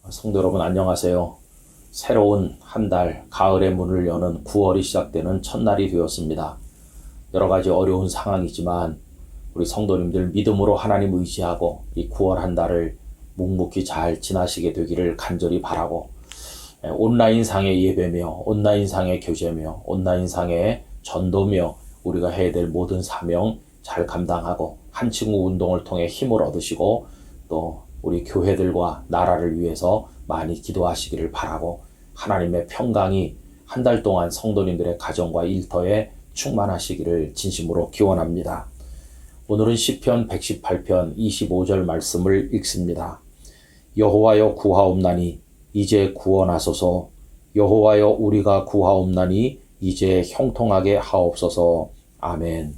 성도 여러분 안녕하세요. 새로운 한 달 가을의 문을 여는 9월이 시작되는 첫날이 되었습니다. 여러 가지 어려운 상황이지만 우리 성도님들 믿음으로 하나님 의지하고 이 9월 한 달을 묵묵히 잘 지나시게 되기를 간절히 바라고, 온라인상의 예배며 온라인상의 교제며 온라인상의 전도며 우리가 해야 될 모든 사명 잘 감당하고 한 친구 운동을 통해 힘을 얻으시고 또 우리 교회들과 나라를 위해서 많이 기도하시기를 바라고, 하나님의 평강이 한 달 동안 성도님들의 가정과 일터에 충만하시기를 진심으로 기원합니다. 오늘은 시편 118편 25절 말씀을 읽습니다. 여호와여 구하옵나니 이제 구원하소서. 여호와여 우리가 구하옵나니 이제 형통하게 하옵소서. 아멘.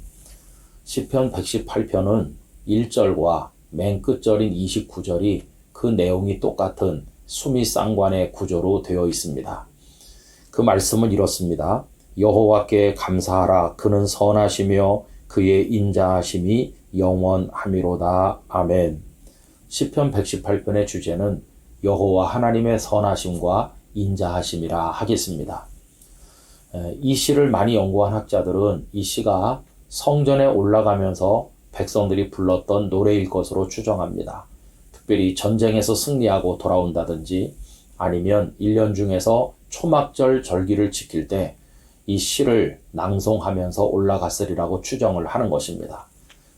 시편 118편은 1절과 맨 끝절인 29절이 그 내용이 똑같은 수미 쌍관의 구조로 되어 있습니다. 그 말씀은 이렇습니다. 여호와께 감사하라. 그는 선하시며 그의 인자하심이 영원하미로다. 아멘. 시편 118편의 주제는 여호와 하나님의 선하심과 인자하심이라 하겠습니다. 이 시를 많이 연구한 학자들은 이 시가 성전에 올라가면서 백성들이 불렀던 노래일 것으로 추정합니다. 특별히 전쟁에서 승리하고 돌아온다든지 아니면 1년 중에서 초막절 절기를 지킬 때 이 시를 낭송하면서 올라갔으리라고 추정을 하는 것입니다.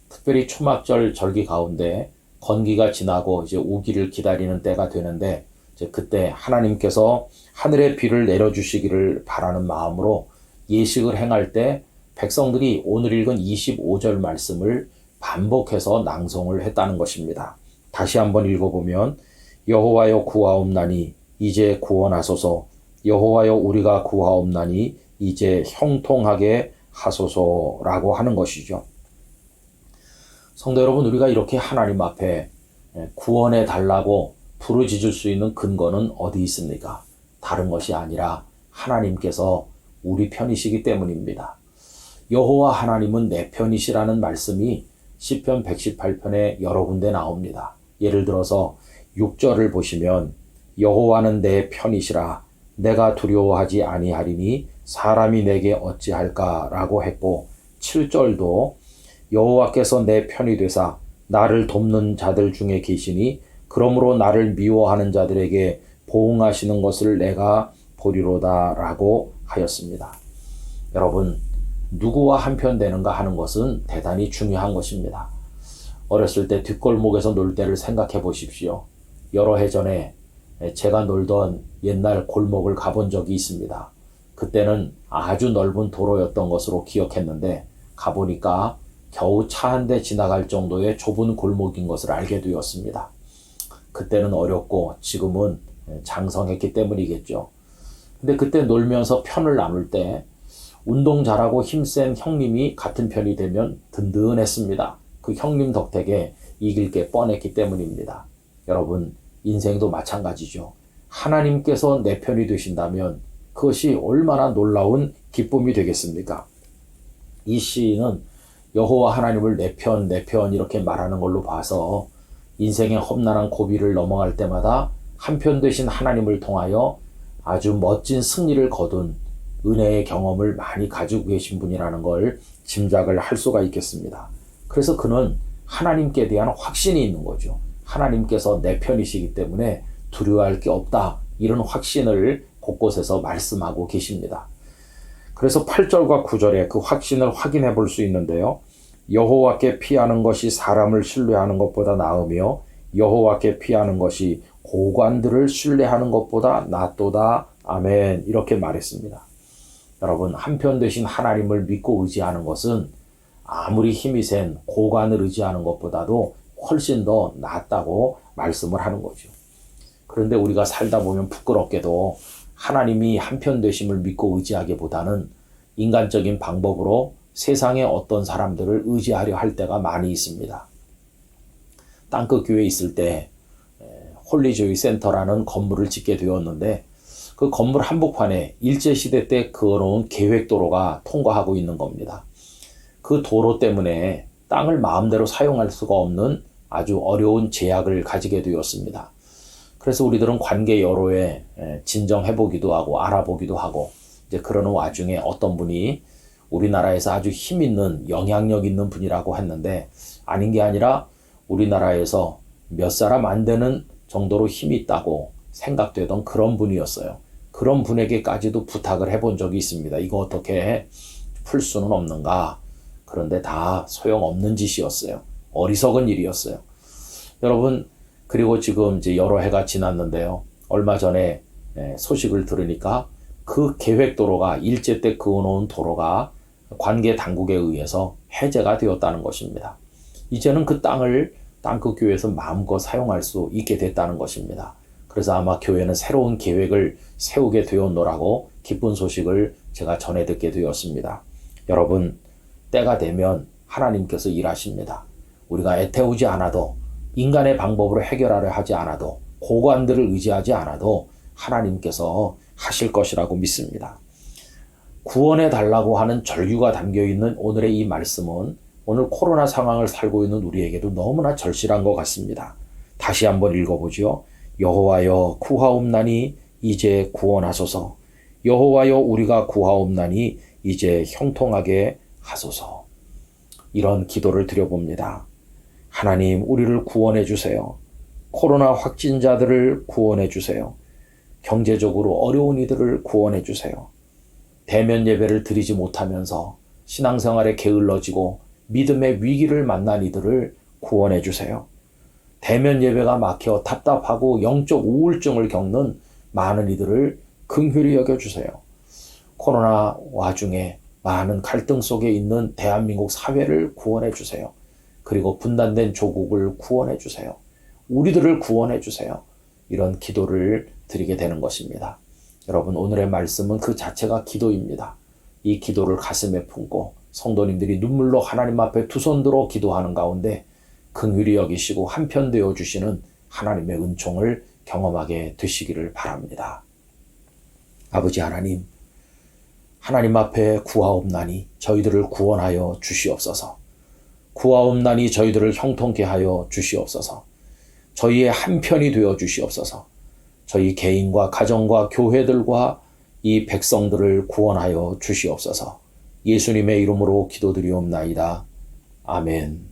특별히 초막절 절기 가운데 건기가 지나고 이제 우기를 기다리는 때가 되는데, 이제 그때 하나님께서 하늘의 비를 내려주시기를 바라는 마음으로 예식을 행할 때 백성들이 오늘 읽은 25절 말씀을 반복해서 낭송을 했다는 것입니다. 다시 한번 읽어보면 여호와여 구하옵나니 이제 구원하소서. 여호와여 우리가 구하옵나니 이제 형통하게 하소서라고 하는 것이죠. 성도 여러분, 우리가 이렇게 하나님 앞에 구원해 달라고 부르짖을 수 있는 근거는 어디 있습니까? 다른 것이 아니라 하나님께서 우리 편이시기 때문입니다. 여호와 하나님은 내 편이시라는 말씀이 시편 118편에 여러 군데 나옵니다. 예를 들어서 6절을 보시면 여호와는 내 편이시라. 내가 두려워하지 아니하리니 사람이 내게 어찌할까라고 했고, 7절도 여호와께서 내 편이 되사 나를 돕는 자들 중에 계시니 그러므로 나를 미워하는 자들에게 보응하시는 것을 내가 보리로다라고 하였습니다. 여러분, 누구와 한편 되는가 하는 것은 대단히 중요한 것입니다. 어렸을 때 뒷골목에서 놀 때를 생각해 보십시오. 여러 해 전에 제가 놀던 옛날 골목을 가본 적이 있습니다. 그때는 아주 넓은 도로였던 것으로 기억했는데 가보니까 겨우 차 한 대 지나갈 정도의 좁은 골목인 것을 알게 되었습니다. 그때는 어렸고 지금은 장성했기 때문이겠죠. 근데 그때 놀면서 편을 나눌 때 운동 잘하고 힘센 형님이 같은 편이 되면 든든했습니다. 그 형님 덕택에 이길 게 뻔했기 때문입니다. 여러분, 인생도 마찬가지죠. 하나님께서 내 편이 되신다면 그것이 얼마나 놀라운 기쁨이 되겠습니까? 이 시인은 여호와 하나님을 내 편 이렇게 말하는 걸로 봐서 인생의 험난한 고비를 넘어갈 때마다 한편 되신 하나님을 통하여 아주 멋진 승리를 거둔 은혜의 경험을 많이 가지고 계신 분이라는 걸 짐작을 할 수가 있겠습니다. 그래서 그는 하나님께 대한 확신이 있는 거죠. 하나님께서 내 편이시기 때문에 두려워할 게 없다, 이런 확신을 곳곳에서 말씀하고 계십니다. 그래서 8절과 9절에 그 확신을 확인해 볼 수 있는데요. 여호와께 피하는 것이 사람을 신뢰하는 것보다 나으며 여호와께 피하는 것이 고관들을 신뢰하는 것보다 낫도다. 아멘. 이렇게 말했습니다. 여러분, 한편 되신 하나님을 믿고 의지하는 것은 아무리 힘이 센 고관을 의지하는 것보다도 훨씬 더 낫다고 말씀을 하는 거죠. 그런데 우리가 살다 보면 부끄럽게도 하나님이 한편 되심을 믿고 의지하기보다는 인간적인 방법으로 세상의 어떤 사람들을 의지하려 할 때가 많이 있습니다. 땅끝 교회에 있을 때 홀리조이 센터라는 건물을 짓게 되었는데, 그 건물 한복판에 일제시대 때 그어놓은 계획도로가 통과하고 있는 겁니다. 그 도로 때문에 땅을 마음대로 사용할 수가 없는 아주 어려운 제약을 가지게 되었습니다. 그래서 우리들은 관계 여로에 진정해보기도 하고 알아보기도 하고 이제 그러는 와중에 어떤 분이 우리나라에서 아주 힘 있는 영향력 있는 분이라고 했는데 아닌 게 아니라 우리나라에서 몇 사람 안 되는 정도로 힘이 있다고 생각되던 그런 분이었어요. 그런 분에게까지도 부탁을 해본 적이 있습니다. 이거 어떻게 풀 수는 없는가? 그런데 다 소용없는 짓이었어요. 어리석은 일이었어요. 여러분, 그리고 지금 이제 여러 해가 지났는데요. 얼마 전에 소식을 들으니까 그 계획도로가 일제 때 그어놓은 도로가 관계 당국에 의해서 해제가 되었다는 것입니다. 이제는 그 땅을 땅끝 교회에서 마음껏 사용할 수 있게 됐다는 것입니다. 그래서 아마 교회는 새로운 계획을 세우게 되었노라고 기쁜 소식을 제가 전해 듣게 되었습니다. 여러분, 때가 되면 하나님께서 일하십니다. 우리가 애태우지 않아도 인간의 방법으로 해결하려 하지 않아도 고관들을 의지하지 않아도 하나님께서 하실 것이라고 믿습니다. 구원해 달라고 하는 절규가 담겨있는 오늘의 이 말씀은 오늘 코로나 상황을 살고 있는 우리에게도 너무나 절실한 것 같습니다. 다시 한번 읽어보죠. 여호와여 구하옵나니 이제 구원하소서. 여호와여 우리가 구하옵나니 이제 형통하게 하소서. 이런 기도를 드려봅니다. 하나님, 우리를 구원해 주세요. 코로나 확진자들을 구원해 주세요. 경제적으로 어려운 이들을 구원해 주세요. 대면 예배를 드리지 못하면서 신앙생활에 게을러지고 믿음의 위기를 만난 이들을 구원해 주세요. 대면 예배가 막혀 답답하고 영적 우울증을 겪는 많은 이들을 긍휼히 여겨주세요. 코로나 와중에 많은 갈등 속에 있는 대한민국 사회를 구원해 주세요. 그리고 분단된 조국을 구원해 주세요. 우리들을 구원해 주세요. 이런 기도를 드리게 되는 것입니다. 여러분, 오늘의 말씀은 그 자체가 기도입니다. 이 기도를 가슴에 품고 성도님들이 눈물로 하나님 앞에 두 손 들어 기도하는 가운데 긍휼히 여기시고 한편 되어 주시는 하나님의 은총을 경험하게 되시기를 바랍니다. 아버지 하나님, 하나님 앞에 구하옵나니 저희들을 구원하여 주시옵소서. 구하옵나니 저희들을 형통케 하여 주시옵소서. 저희의 한편이 되어 주시옵소서. 저희 개인과 가정과 교회들과 이 백성들을 구원하여 주시옵소서. 예수님의 이름으로 기도드리옵나이다. 아멘.